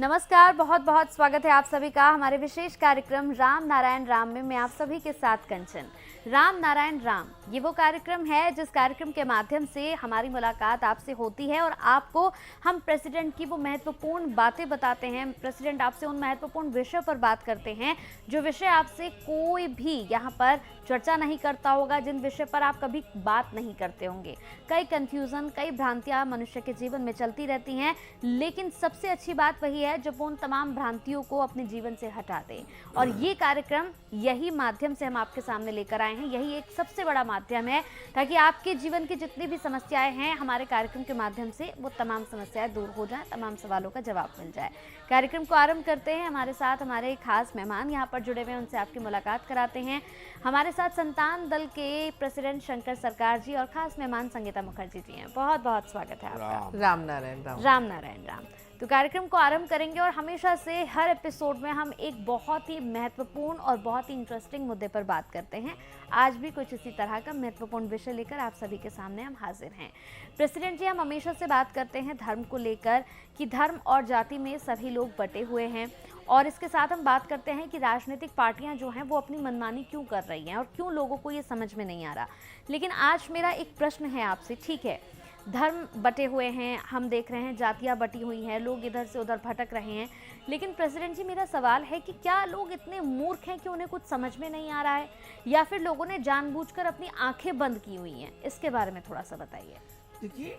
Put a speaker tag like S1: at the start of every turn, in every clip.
S1: नमस्कार, बहुत बहुत स्वागत है आप सभी का हमारे विशेष कार्यक्रम राम नारायण राम में। मैं आप सभी के साथ कंचन। राम नारायण राम ये वो कार्यक्रम है जिस कार्यक्रम के माध्यम से हमारी मुलाकात आपसे होती है और आपको हम प्रेसिडेंट की वो महत्वपूर्ण बातें बताते हैं। प्रेसिडेंट आपसे उन महत्वपूर्ण विषयों पर बात करते हैं जो विषय आपसे कोई भी यहाँ पर चर्चा नहीं करता होगा, जिन विषय पर आप कभी बात नहीं करते होंगे। कई कंफ्यूजन, कई भ्रांतियां मनुष्य के जीवन में चलती रहती हैं, लेकिन सबसे अच्छी बात वही है जब वो उन तमाम भ्रांतियों को अपने जीवन से हटा दें। और ये कार्यक्रम यही माध्यम से हम आपके सामने लेकर आए हैं। यही एक सबसे बड़ा माध्यम है ताकि आपके जीवन की जितनी भी समस्याएं हैं हमारे कार्यक्रम के माध्यम से वो तमाम समस्याएं दूर हो जाएं, तमाम सवालों का जवाब मिल जाए। कार्यक्रम को आरंभ करते हैं। हमारे साथ हमारे खास मेहमान यहाँ पर जुड़े हुए हैं, उनसे आपकी मुलाकात कराते हैं। हमारे साथ संतान दल के प्रेसिडेंट शंकर सरकार जी और खास मेहमान संगीता मुखर्जी जी हैं। बहुत बहुत स्वागत है आपका।
S2: राम नारायण राम।
S1: राम नारायण राम। तो कार्यक्रम को आरंभ करेंगे और हमेशा से हर एपिसोड में हम एक बहुत ही महत्वपूर्ण और बहुत ही इंटरेस्टिंग मुद्दे पर बात करते हैं। आज भी कुछ इसी तरह का महत्वपूर्ण विषय लेकर आप सभी के सामने हम हाजिर हैं। प्रेसिडेंट जी, हम हमेशा से बात करते हैं धर्म को लेकर कि धर्म और जाति में सभी लोग बटे हुए हैं, और इसके साथ हम बात करते हैं कि राजनीतिक पार्टियां जो हैं वो अपनी मनमानी क्यों कर रही हैं और क्यों लोगों को ये समझ में नहीं आ रहा। लेकिन आज मेरा एक प्रश्न है आपसे। ठीक है, धर्म बटे हुए हैं, हम देख रहे हैं जातियां बटी हुई हैं, लोग इधर से उधर भटक रहे हैं, लेकिन प्रेसिडेंट जी मेरा सवाल है कि क्या लोग इतने मूर्ख हैं कि उन्हें कुछ समझ में नहीं आ रहा है, या फिर लोगों ने जानबूझकर अपनी आंखें बंद की हुई हैं? इसके बारे में थोड़ा सा बताइए।
S3: देखिए,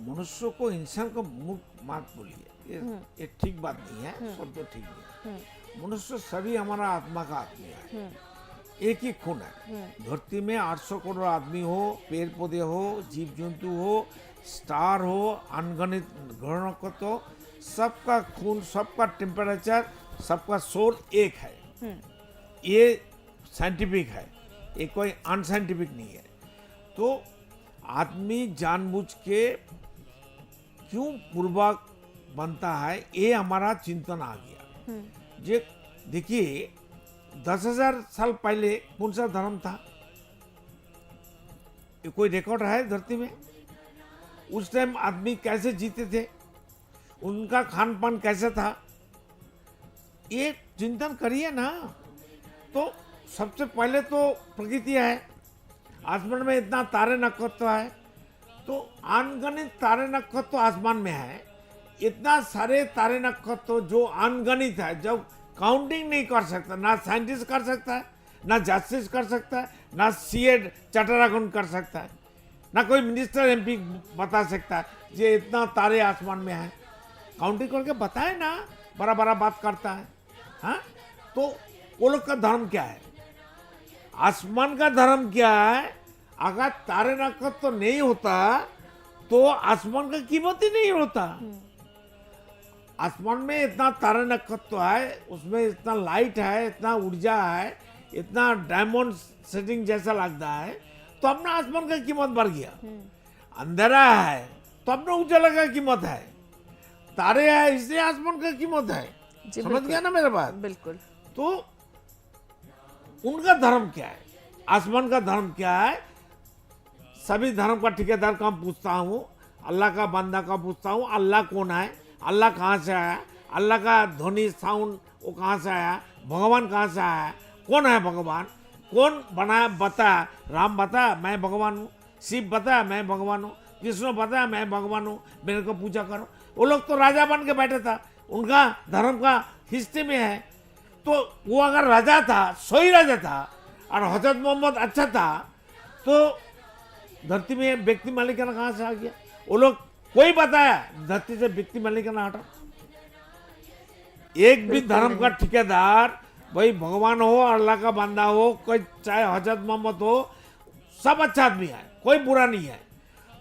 S3: मनुष्य को, इंसान को मूर्ख मत बोलिए, ये ठीक बात नहीं है, सब तो ठीक नहीं है। मनुष्य सभी हमारा आत्मा का आदमी है, एक ही खून है। धरती में 800 करोड़ आदमी हो, पेड़ पौधे हो, जीव जंतु हो, स्टार हो, अनगणित ग्रहों को, तो सबका खून, सबका टेम्परेचर, सबका सोल एक है। ये साइंटिफिक है, ये कोई अनसाइंटिफिक नहीं है। तो आदमी जानबूझ के क्यों पूर्वक बनता है, ये हमारा चिंतन आ गया। जे देखिए, 10,000 साल पहले कौन सा धर्म था? ये कोई रिकॉर्ड है धरती में? उस टाइम आदमी कैसे जीते थे, उनका खान पान कैसा था, ये चिंतन करिए ना। तो सबसे पहले तो प्रकृति है, आसमान में इतना तारे नक्षत्र है, तो अनगणित तारे नक्षत्र आसमान में है। इतना सारे तारे नक्षत्र जो अनगणित है, जब काउंटिंग नहीं कर सकता, ना साइंटिस्ट कर सकता है, ना जस्टिस कर सकता है, ना सीए चटरागुन कर सकता है, ना कोई मिनिस्टर एमपी बता सकता है ये इतना तारे आसमान में है। काउंटिंग करके बताए ना, बड़ा बड़ा बात करता है। हाँ, तो वो लोग का धर्म क्या है? आसमान का धर्म क्या है? अगर तारे नक्षत्र तो नहीं होता तो आसमान का कीमत ही नहीं होता। आसमान में इतना तारा नक्षत्र है, उसमें इतना लाइट है, इतना ऊर्जा है, इतना डायमंड सेटिंग जैसा लगता है, तो अपना आसमान का कीमत बढ़ गया। अंधेरा है तो अपना उजाला का कीमत है, तारे है इसलिए आसमान का कीमत है। समझ गया ना मेरे बात?
S2: बिल्कुल।
S3: तो उनका धर्म क्या है, आसमान का धर्म क्या है? सभी धर्म का ठेकेदार का पूछता हूँ, अल्लाह का बंदा का पूछता हूँ, अल्लाह कौन है, अल्लाह कहाँ से आया, अल्लाह का ध्वनि साउंड वो कहाँ से आया, भगवान कहाँ से आया, कौन है भगवान, कौन बनाया, बता। राम बता मैं भगवान हूँ, शिव बता मैं भगवान हूँ, कृष्ण बता मैं भगवान हूँ, मेरे को पूजा करो। वो लोग तो राजा बन के बैठे था, उनका धर्म का हिस्ट्री में है। तो वो अगर राजा था, सही राजा था, और हजरत मोहम्मद अच्छा था, तो धरती में व्यक्ति मालिकाना कहाँ से आ गया? वो लोग कोई बताया धरती से व्यक्ति मालिकाना हटा? एक भी धर्म का ठेकेदार, भाई भगवान हो, अल्लाह का बंदा हो, कोई चाहे हजरत मोहम्मद हो, सब अच्छा आदमी है, कोई बुरा नहीं है।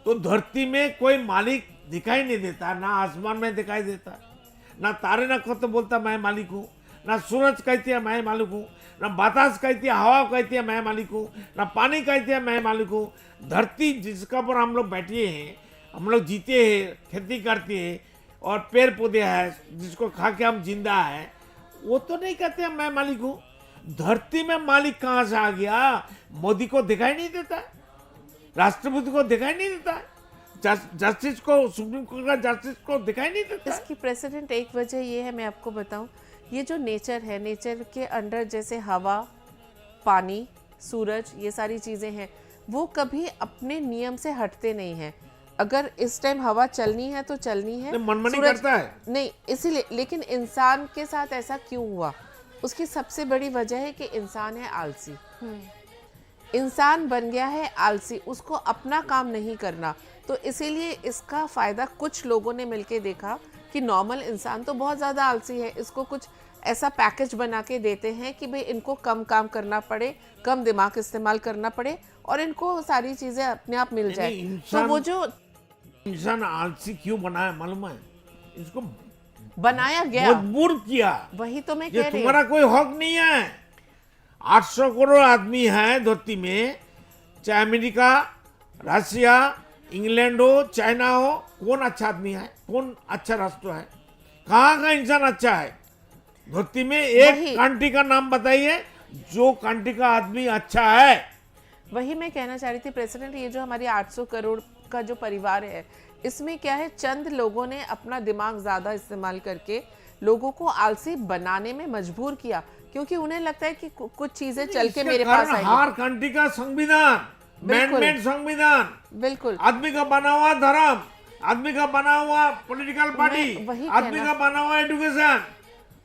S3: तो धरती में कोई मालिक दिखाई नहीं देता, ना आसमान में दिखाई देता, ना तारे नक्षत्र बोलता मैं मालिक हूँ, ना सूरज कहती है मैं मालिक हूँ, ना बतास कहती है, हवा कहती है मैं मालिक हूँ, ना पानी कहती है मैं मालिक हूँ। धरती जिसका पर हम लोग बैठे हैं, हम लोग जीते हैं, खेती करते हैं, और पेड़ पौधे हैं जिसको खा के हम जिंदा है, वो तो नहीं कहते हैं मैं मालिक हूँ। धरती में मालिक कहाँ से आ गया? मोदी को दिखाई नहीं देता है, राष्ट्रपति को दिखाई नहीं देता है, जस्टिस को, सुप्रीम कोर्ट का जस्टिस को दिखाई नहीं देता।
S2: इसकी प्रेसिडेंट एक वजह ये है, मैं आपको बताऊं, ये जो नेचर है, नेचर के अंडर जैसे हवा, पानी, सूरज, ये सारी चीज़ें हैं, वो कभी अपने नियम से हटते नहीं हैं। अगर इस टाइम हवा चलनी है तो चलनी है,
S3: मनमानी
S2: सूरज
S3: करता है
S2: नहीं, इसीलिए। लेकिन इंसान के साथ ऐसा क्यों हुआ? उसकी सबसे बड़ी वजह है कि इंसान है आलसी। इंसान बन गया है आलसी, उसको अपना काम नहीं करना। तो इसीलिए इसका फायदा कुछ लोगों ने मिलके देखा कि नॉर्मल इंसान तो बहुत ज़्यादा आलसी है, इसको कुछ ऐसा पैकेज बना के देते हैं कि भाई इनको कम काम करना पड़े, कम दिमाग इस्तेमाल करना पड़े और इनको सारी चीज़ें अपने आप मिल जाए। तो वो जो
S3: इंसान आलसी क्यों बना है मालूम है? इसको
S2: बनाया गया,
S3: मजबूर किया।
S2: वही तो मैं
S3: ये
S2: कह रही हूँ।
S3: तुम्हारा कोई हक नहीं है। 800 करोड़ आदमी है धरती में, चाहे अमेरिका, रशिया, इंग्लैंड हो, चाइना हो, कौन अच्छा आदमी है? कौन अच्छा राष्ट्र है? कहाँ का इंसान अच्छा है धरती में? एक
S2: वही।
S3: कंट्री का नाम बताइए जो कंट्री का आदमी अच्छा है।
S2: वही मैं कहना चाह रही थी प्रेसिडेंट, ये जो हमारी 800 करोड़ का जो परिवार है, इसमें क्या है, चंद लोगों ने अपना दिमाग ज़्यादा इस्तेमाल करके लोगों को आलसी बनाने में मजबूर किया, क्योंकि उन्हें लगता है कि कुछ चीज़ें चल के मेरे पास आएंगी।
S3: हर कंट्री का संविधान, मैन-मेड संविधान,
S2: बिल्कुल
S3: आदमी का बना हुआ धर्म, आदमी का बना हुआ पॉलिटिकल पार्टी,
S2: वही
S3: आदमी
S2: कहना।
S3: का बना हुआ एजुकेशन,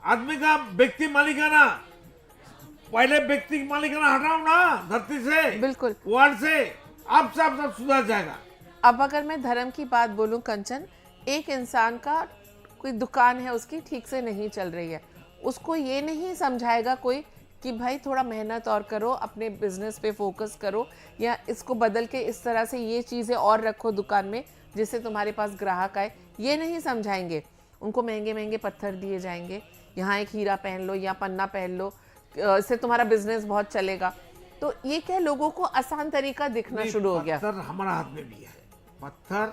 S3: आदमी का व्यक्ति मालिकाना। पहले व्यक्ति मालिकाना हटाओ ना धरती से,
S2: बिल्कुल।
S3: वर्ल्ड से, अब सब सुधर जाएगा।
S2: अब अगर मैं धर्म की बात बोलूं कंचन, एक इंसान का कोई दुकान है, उसकी ठीक से नहीं चल रही है, उसको ये नहीं समझाएगा कोई कि भाई थोड़ा मेहनत और करो, अपने बिजनेस पे फोकस करो, या इसको बदल के इस तरह से ये चीज़ें और रखो दुकान में जिससे तुम्हारे पास ग्राहक आए। ये नहीं समझाएंगे। उनको महंगे महंगे पत्थर दिए जाएंगे, यहाँ एक हीरा पहन लो या पन्ना पहन लो, इससे तुम्हारा बिजनेस बहुत चलेगा। तो ये क्या, लोगों को आसान तरीका दिखना शुरू हो गया।
S3: पत्थर हमारा हाथ में भी है। पत्थर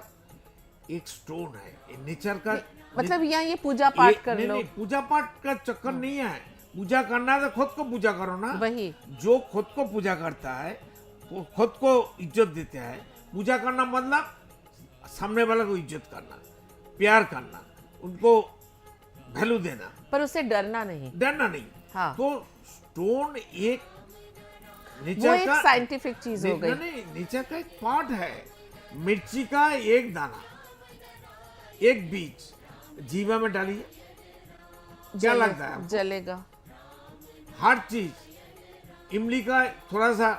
S3: एक स्टोन है, ये नेचर का।
S2: मतलब यहाँ ये पूजा पाठ कर लो।
S3: नहीं, पूजा पाठ का चक्कर नहीं है। पूजा करना है तो खुद को पूजा करो ना।
S2: वही
S3: जो खुद को पूजा करता है वो खुद को इज्जत देते हैं। पूजा करना मतलब सामने वाले को इज्जत करना, प्यार करना, उनको वैल्यू देना,
S2: पर उससे डरना नहीं।
S3: डरना नहीं।
S2: हाँ।
S3: तो स्टोन एक
S2: वो
S3: नेचर
S2: एक
S3: का,
S2: साइंटिफिक चीज हो गई।
S3: नहीं, नेचर का एक पार्ट है। मिर्ची का एक दाना, एक बीज जीवा में डालिए, क्या लगता है आपको?
S2: जलेगा।
S3: हर चीज, इमली का थोड़ा सा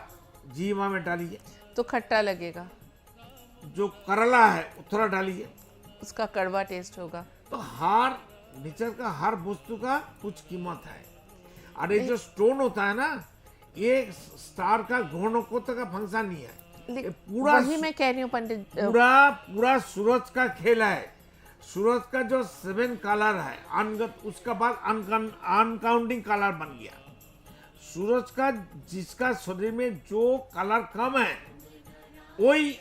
S3: जीवा में डालिए
S2: तो खट्टा लगेगा,
S3: जो करला है वो थोड़ा डालिए,
S2: उसका कड़वा टेस्ट होगा।
S3: तो हर नेचर का हर वस्तु का कुछ कीमत है। और ये जो स्टोन होता है ना, ये स्टार का घनत्व का फंक्शन नहीं है, ये पूरा
S2: वही मैं कह रही हूँ पंडित।
S3: पूरा सूरज का खेल है। सूरज का जो 7 कलर है, उसका बाद अनकाउंटिंग कलर बन गया। सूरज का जिसका शरीर में जो कलर कम है वही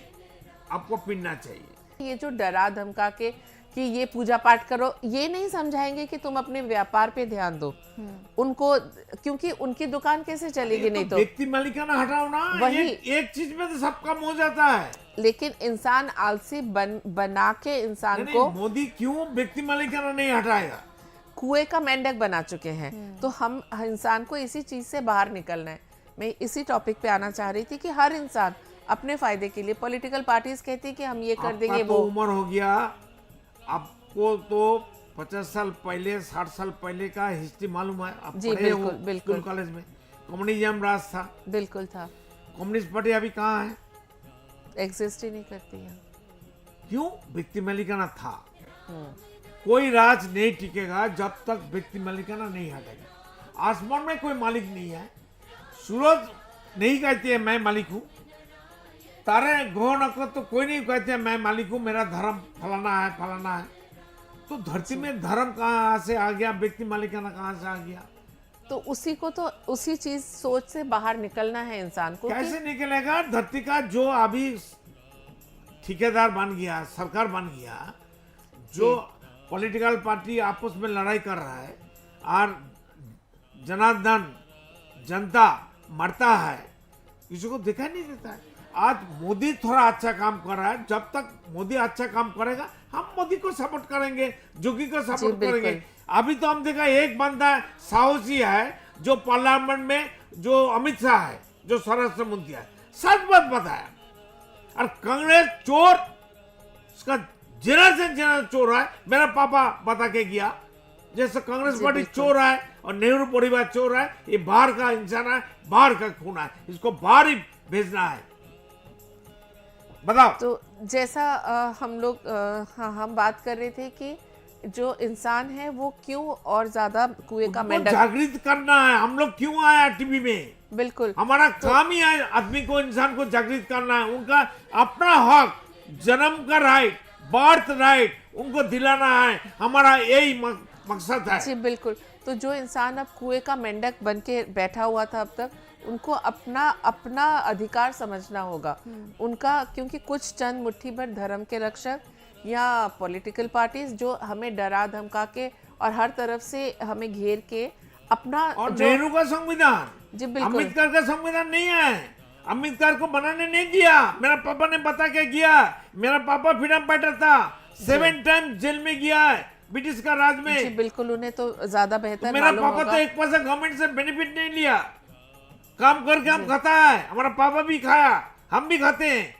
S3: आपको पीना चाहिए।
S2: ये जो डरा धमका के कि ये पूजा पाठ करो, ये नहीं समझाएंगे कि तुम अपने व्यापार पे ध्यान दो उनको, क्योंकि उनकी दुकान कैसे चलेगी? नहीं तो
S3: व्यक्ति मालिकाना हटाओ ना।
S2: वही।
S3: एक चीज में तो सब काम हो जाता है।
S2: लेकिन इंसान आलसी बना के इंसान
S3: नहीं,
S2: को
S3: मोदी क्यों व्यक्ति मालिकाना नहीं हटाएगा?
S2: कुएं का मेंढक बना चुके हैं। तो हम इंसान को इसी चीज से बाहर निकलना है। मैं इसी टॉपिक पे आना चाह रही थी कि हर इंसान अपने फायदे के लिए, पॉलिटिकल पार्टीज कहती है कि हम ये कर देंगे,
S3: आपका
S2: वो
S3: तो उम्र हो गया, आपको तो 50 साल पहले 60 साल पहले का हिस्ट्री मालूम है। आप
S2: जी,
S3: पढ़े हो
S2: बिल्कुल, बिल्कुल।
S3: स्कूल कॉलेज में। कम्युनिज्म राज था,
S2: बिल्कुल था।
S3: कम्युनिस्ट पार्टी अभी कहाँ है?
S2: एग्जिस्ट ही नहीं करती है।
S3: क्यों? व्यक्ति मालिकाना था। कोई राज नहीं टिकेगा जब तक व्यक्ति मालिकाना नहीं हटेगा। आसमान में कोई मालिक नहीं है। सूरज नहीं कहती है मैं मालिक हूँ, तारे ग्रह नक्षत्र तो कोई नहीं कहते हैं मैं मालिक हूँ, मेरा धर्म फलाना है फलाना है। तो धरती में धर्म कहाँ से आ गया? व्यक्ति मालिकाना कहाँ से आ गया?
S2: तो उसी को, तो उसी चीज सोच से बाहर निकलना है इंसान को।
S3: कैसे निकलेगा? धरती का जो अभी ठेकेदार बन गया, सरकार बन गया, जो पॉलिटिकल पार्टी आपस में लड़ाई कर रहा है और जनार्दन जनता मरता है, किसी को दिखाई नहीं देता है। आज मोदी थोड़ा अच्छा काम कर रहा है, जब तक मोदी अच्छा काम करेगा हम मोदी को सपोर्ट करेंगे, जोगी को सपोर्ट
S2: बिल्कुल।
S3: करेंगे। अभी तो हम देखा एक बंदा साहसी है जो पार्लियामेंट में, जो अमित शाह है, जो स्वराष्ट्र मंत्री है, सच बात बताया। और कांग्रेस चोर, उसका जरा से जरा चोर है, मेरा पापा बता के गया। जैसे कांग्रेस
S2: जी,
S3: पार्टी
S2: बिल्कुल।
S3: चोर है और नेहरू परिवार चोर है, ये बाहर का इंसान है, बाहर का खून है, इसको बाहर ही भेजना है। बताओ।
S2: तो जैसा हम लोग हाँ हम बात कर रहे थे कि जो इंसान है वो क्यों और ज्यादा कुएं का
S3: उनको
S2: मेंढक।
S3: जागृत करना है। हम लोग क्यों आया टीवी में?
S2: बिल्कुल।
S3: हमारा काम ही है आदमी को, इंसान को जागृत करना है। उनका अपना हक, जन्म का राइट, बर्थ राइट उनको दिलाना है। हमारा यही मकसद है।
S2: जी बिल्कुल। तो जो इंसान अब कुएं का मेंढक बन के बैठा हुआ था अब तक, उनको अपना अपना अधिकार समझना होगा उनका, क्योंकि कुछ चंद मुट्ठी भर धर्म के रक्षक या पॉलिटिकल पार्टीज जो हमें डरा धमका के और हर तरफ से हमें घेर के अपना
S3: और
S2: जो
S3: नेहरू का संविधान,
S2: जी बिल्कुल।
S3: अम्बेडकर का संविधान नहीं है। अम्बेडकर को बनाने नहीं दिया, मेरा पापा ने बता के किया। मेरा पापा फ्रीडम फाइटर था, 7 टाइम जेल में गया है ब्रिटिश का राज में।
S2: जी बिल्कुल, उन्हें तो ज्यादा बेहतर
S3: मेरा
S2: मालूम
S3: पापा
S2: होगा।
S3: तो एक पैसा गवर्नमेंट से बेनिफिट नहीं लिया, काम करके हम खाता है। हमारा पापा भी खाया, हम भी खाते हैं।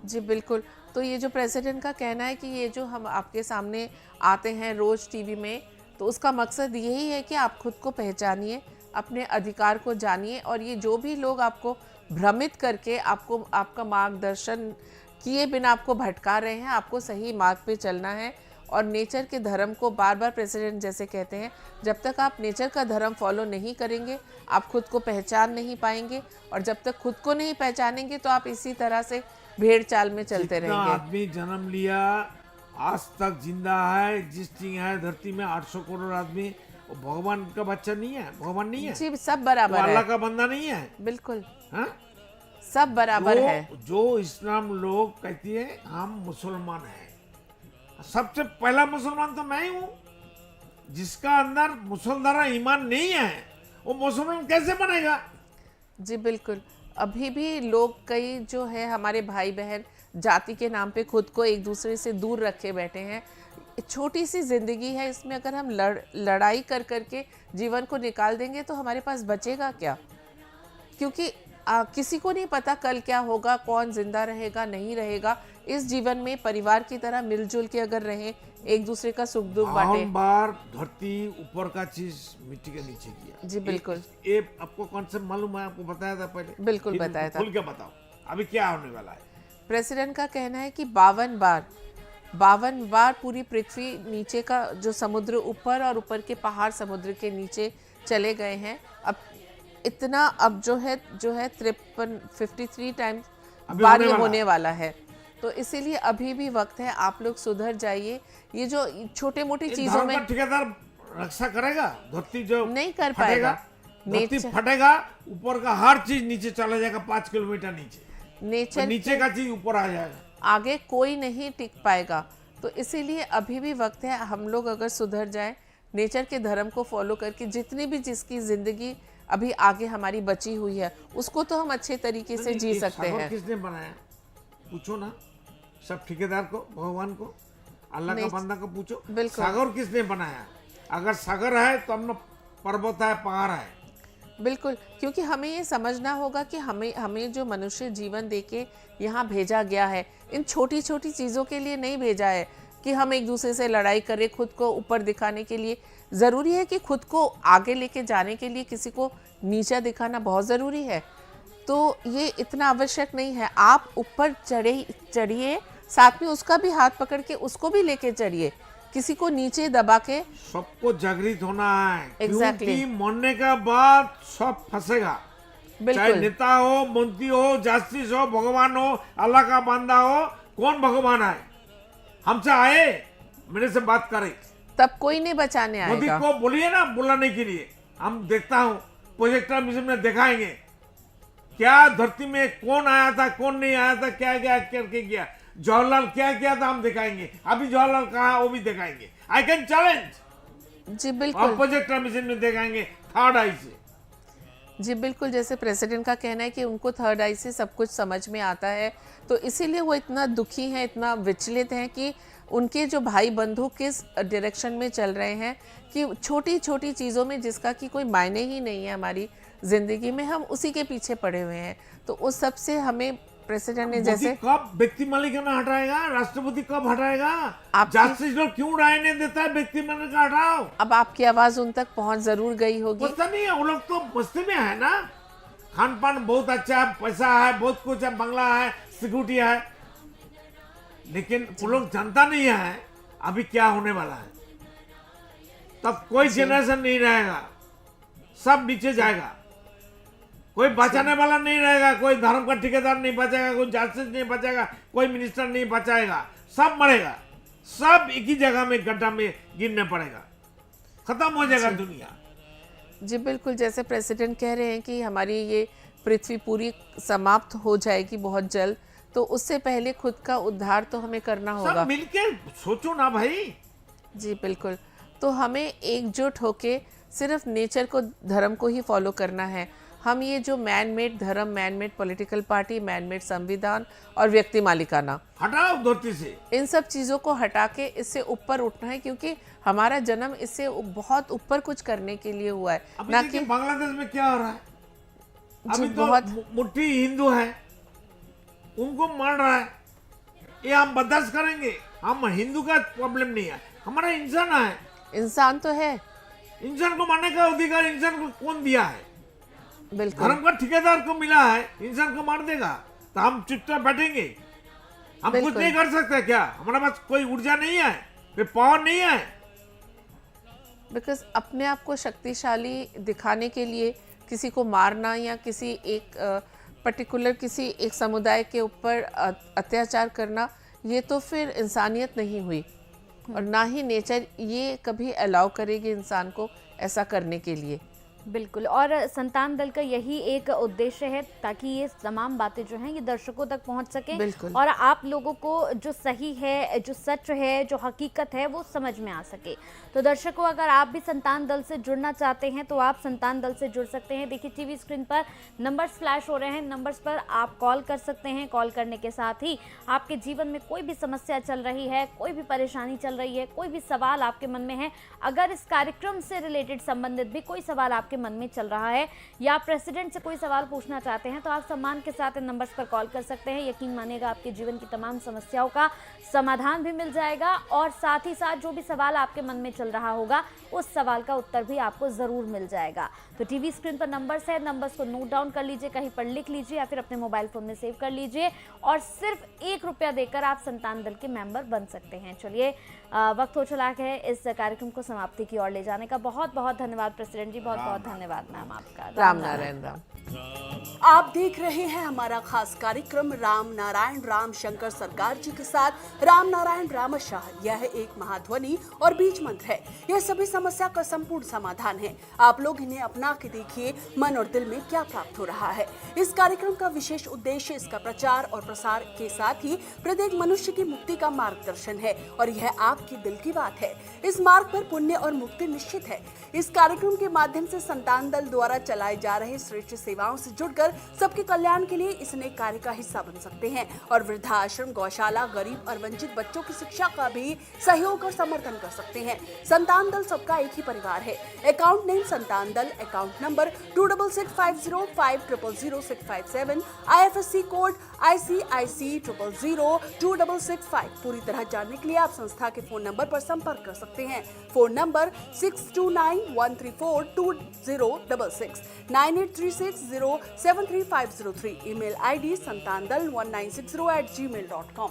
S2: जी बिल्कुल। तो ये जो प्रेसिडेंट का कहना है कि ये जो हम आपके सामने आते हैं रोज टीवी में, तो उसका मकसद यही है कि आप खुद को पहचानिए, अपने अधिकार को जानिए, और ये जो भी लोग आपको भ्रमित करके आपको आपका मार्गदर्शन किए बिना आपको भटका रहे हैं, आपको सही मार्ग पे चलना है। और नेचर के धर्म को बार बार प्रेसिडेंट जैसे कहते हैं, जब तक आप नेचर का धर्म फॉलो नहीं करेंगे आप खुद को पहचान नहीं पाएंगे, और जब तक खुद को नहीं पहचानेंगे तो आप इसी तरह से भेड़ चाल में चलते
S3: जितना
S2: रहेंगे।
S3: आदमी जन्म लिया आज तक जिंदा है, एग्जिस्टिंग है धरती में 800 करोड़ आदमी, वो भगवान का बच्चा नहीं है, भगवान नहीं है,
S2: जी सब
S3: वो
S2: बराबर
S3: अल्लाह
S2: है।
S3: का बंदा नहीं है।
S2: बिल्कुल
S3: हाँ?
S2: सब बराबर है।
S3: जो इस्लाम लोग कहती है हम मुसलमान हैं, सबसे पहला मुसलमान तो मैं ही हूँ। जिसका अंदर मुसलमाना ईमान नहीं है वो मुसलमान कैसे बनेगा?
S2: जी बिल्कुल। अभी भी लोग कई जो है हमारे भाई बहन जाति के नाम पे खुद को एक दूसरे से दूर रखे बैठे हैं। छोटी सी जिंदगी है, इसमें अगर हम लड़ाई कर करके जीवन को निकाल देंगे तो हमारे पास बचेगा क्या? क्योंकि किसी को नहीं पता कल क्या होगा, कौन जिंदा रहेगा नहीं रहेगा। इस जीवन में परिवार की तरह मिलजुल के अगर रहें, एक दूसरे का सुख दुख बांटे।
S3: बार धरती ऊपर का चीज मिट्टी के नीचे किया।
S2: जी बिल्कुल।
S3: ये आपको कॉन्सेप्ट मालूम है? आपको बताया था पहले?
S2: बिल्कुल
S3: फिर
S2: बताया था।
S3: खुल के बताओ अभी क्या होने वाला है।
S2: प्रेसिडेंट का कहना है कि 52 बार पूरी पृथ्वी नीचे का जो समुद्र ऊपर और ऊपर के पहाड़ समुद्र के नीचे चले गए हैं। अब इतना अब जो है 53 टाइम्स
S3: अभी
S2: बार
S3: होने
S2: ये
S3: वाला।
S2: होने वाला है। तो इसीलिए अभी भी वक्त है, आप लोग सुधर जाइए। ये जो छोटे मोटी
S3: ये
S2: चीजों
S3: धर्म
S2: में
S3: का ठेकेदार रक्षा करेगा? धरती जो
S2: नहीं कर
S3: फटेगा,
S2: पाएगा।
S3: धरती
S2: नेचर
S3: फटेगा, ऊपर का हर चीज नीचे चला जाएगा 5 किलोमीटर नीचे, और
S2: नेचर
S3: नीचे का चीज ऊपर आ जाएगा।
S2: आगे कोई नहीं टिक पाएगा। तो इसीलिए अभी भी वक्त है, हम लोग अगर सुधर जाएं, नेचर के धर्म को फॉलो करके जितनी भी जिसकी जिंदगी अभी आगे हमारी बची हुई है उसको तो हम अच्छे तरीके से जी
S3: ये
S2: सकते
S3: सागर
S2: हैं।
S3: किसने बनाया? पूछो ना, सब ठेकेदार को, भगवान को, अल्लाह का
S2: नहीं,
S3: बंदा को पूछो।
S2: बिल्कुल।
S3: सागर किसने बनाया? अगर सागर है तो हम पर्वत है, पहाड़ है।
S2: बिल्कुल, क्योंकि हमें ये समझना होगा कि हमें जो मनुष्य जीवन देके यहाँ भेजा गया है, इन छोटी छोटी चीज़ों के लिए नहीं भेजा है कि हम एक दूसरे से लड़ाई करें, खुद को ऊपर दिखाने के लिए। ज़रूरी है कि खुद को आगे लेके जाने के लिए किसी को नीचा दिखाना बहुत ज़रूरी है, तो ये इतना आवश्यक नहीं है। आप ऊपर चढ़िए, साथ में उसका भी हाथ पकड़ के उसको भी लेके चढ़िए, किसी को नीचे दबा के।
S3: सबको जागृत होना है।
S2: Exactly.
S3: क्योंकि मरने के बाद सब फंसेगा। चाहे
S2: बिल्कुल
S3: नेता हो, मंत्री हो, जस्टिस हो, भगवान हो, अल्लाह का बंदा हो, कौन भगवान है? हमसे आए, मेरे से बात करे,
S2: तब कोई नहीं बचाने
S3: मोदी
S2: आएगा।
S3: को बोलिए ना बुलाने के लिए। हम देखता हूँ प्रोजेक्टर म्यूजियम में दिखाएंगे क्या धरती में कौन आया था, कौन नहीं आया था, क्या क्या करके गया, जवाहरलाल क्या किया था, हम दिखाएंगे। अभी जवाहरलाल कहाँ है वो भी दिखाएंगे। I can challenge.
S2: जी
S3: और
S2: बिल्कुल।
S3: प्रोजेक्टर म्यूजियम में दिखाएंगे थर्ड आई से।
S2: जी बिल्कुल, जैसे प्रेसिडेंट का कहना है कि उनको थर्ड आई से सब कुछ समझ में आता है, तो इसीलिए वो इतना दुखी हैं, इतना विचलित हैं कि उनके जो भाई बंधु किस डायरेक्शन में चल रहे हैं कि छोटी छोटी चीज़ों में जिसका कि कोई मायने ही नहीं है हमारी ज़िंदगी में, हम उसी के पीछे पड़े हुए हैं। तो उस सब से हमें प्रेसिडेंट ने जैसे
S3: कब व्यक्ति मालिकाना हटाएगा, राष्ट्रपति कब हटाएगा,
S2: आप
S3: जस्टिस लोग क्यों राय नहीं देता है व्यक्ति मालिकाना हटाओ।
S2: अब आपकी आवाज़ उन तक पहुंच ज़रूर गई होगी।
S3: पता नहीं है, वो लोग तो मस्ती में है ना, खान पान बहुत अच्छा है, पैसा है, बहुत कुछ है, बंगला है, सिक्योरिटी है, लेकिन वो लोग जानता नहीं है अभी क्या होने वाला है। तब कोई जनरेशन नहीं रहेगा, सब नीचे जाएगा, कोई बचाने वाला नहीं रहेगा, कोई धर्म का ठेकेदार नहीं बचेगा, कोई जस्टिस नहीं बचेगा, कोई मिनिस्टर नहीं बचाएगा, सब मरेगा, सब एक ही जगह में गड्ढा में गिरने पड़ेगा, खत्म हो जाएगा दुनिया।
S2: जी बिल्कुल, जैसे प्रेसिडेंट कह रहे हैं कि हमारी ये पृथ्वी पूरी समाप्त हो जाएगी बहुत जल्द, तो उससे पहले खुद का उद्धार तो हमें करना होगा।
S3: सब मिलके सोचो ना भाई।
S2: जी बिल्कुल, तो हमें एकजुट होके सिर्फ नेचर को, धर्म को ही फॉलो करना है। हम ये जो मैन मेड धर्म, man made political party, man made संविधान और व्यक्ति मालिकाना,
S3: हटाओ धरती से
S2: इन सब चीज़ों को हटा के इससे ऊपर उठना है, क्योंकि हमारा जन्म इससे बहुत ऊपर कुछ करने के लिए हुआ है,
S3: ना कि बांग्लादेश में क्या हो रहा है। अभी तो
S2: बहुत
S3: मुट्ठी हिंदू है, उनको मार रहा है, ये हम बर्दाश्त करेंगे? हम हिंदू का प्रॉब्लम नहीं है, हमारा इंसान है,
S2: इंसान तो है,
S3: इंसान को मारने का अधिकार इंसान को कौन दिया है?
S2: बिल्कुल
S3: धर्म का ठेकेदार को मिला है, इंसान को मार देगा तो हम चुपचाप बैठेंगे? हम कुछ नहीं कर सकते क्या? हमारे पास कोई ऊर्जा नहीं है, कोई पावर नहीं है।
S2: बिकॉज अपने आप को शक्तिशाली दिखाने के लिए किसी को मारना या किसी एक पर्टिकुलर किसी एक समुदाय के ऊपर अत्याचार करना, ये तो फिर इंसानियत नहीं हुई, और ना ही नेचर ये कभी अलाउ करेगी इंसान को ऐसा करने के लिए।
S1: बिल्कुल, और संतान दल का यही एक उद्देश्य है ताकि ये तमाम बातें जो हैं ये दर्शकों तक पहुंच सकें और आप लोगों को जो सही है, जो सच है, जो हकीकत है वो समझ में आ सके। तो दर्शकों, अगर आप भी संतान दल से जुड़ना चाहते हैं तो आप संतान दल से जुड़ सकते हैं। देखिए टीवी स्क्रीन पर नंबर्स फ्लैश हो रहे हैं, नंबर्स पर आप कॉल कर सकते हैं। कॉल करने के साथ ही आपके जीवन में कोई भी समस्या चल रही है, कोई भी परेशानी चल रही है, कोई भी सवाल आपके मन में है, अगर इस कार्यक्रम से रिलेटेड संबंधित भी कोई सवाल आपके मन में चल रहा है या प्रेसिडेंट से कोई सवाल पूछना चाहते हैं तो आप सम्मान के साथ इन नंबर्स पर कॉल कर सकते हैं। यकीन मानिएगा आपके जीवन की तमाम समस्याओं का समाधान भी मिल जाएगा और साथ ही साथ जो भी सवाल आपके मन में चल रहा होगा उस सवाल का उत्तर भी आपको जरूर मिल जाएगा। तो टीवी स्क्रीन पर नंबर्स है, नंबर्स को नोट डाउन कर लीजिए, कहीं पर लिख लीजिए या फिर अपने मोबाइल फोन में सेव कर लीजिए और सिर्फ ₹1 देकर आप संतान दल के मेंबर बन सकते हैं। चलिए वक्त हो चला है इस कार्यक्रम को समाप्ति की ओर ले जाने का। बहुत बहुत धन्यवाद प्रेसिडेंट जी, बहुत बहुत धन्यवाद मैम आपका।
S2: राम नारायण राम।
S4: आप देख रहे हैं हमारा खास कार्यक्रम राम नारायण राम शंकर सरकार जी के साथ राम नारायण रामशाह। यह एक महाध्वनि और बीज मंत्र है, यह सभी समस्या का संपूर्ण समाधान है। आप लोग इन्हें अपना के देखिए मन और दिल में क्या प्राप्त हो रहा है। इस कार्यक्रम का विशेष उद्देश्य इसका प्रचार और प्रसार के साथ ही प्रत्येक मनुष्य की मुक्ति का मार्गदर्शन है और यह आपकी दिल की बात है। इस मार्ग पर पुण्य और मुक्ति निश्चित है। इस कार्यक्रम के माध्यम से संतान दल द्वारा चलाए जा रहे श्रेष्ठ सेवाओं से जुड़कर सबके कल्याण के लिए इस नए कार्य का हिस्सा बन सकते हैं और वृद्धाश्रम, गौशाला, गरीब और वंचित बच्चों की शिक्षा का भी सहयोग और समर्थन कर सकते हैं। संतान दल सबका एक ही परिवार है। अकाउंट नेम संतान दल, account number 266505000657, IFSC code ICIC 000265। पूरी तरह जानने के लिए आप संस्था के फोन नंबर पर संपर्क कर सकते हैं। Phone number 6291342066, 9836073503, email ID santandal1960@gmail.com।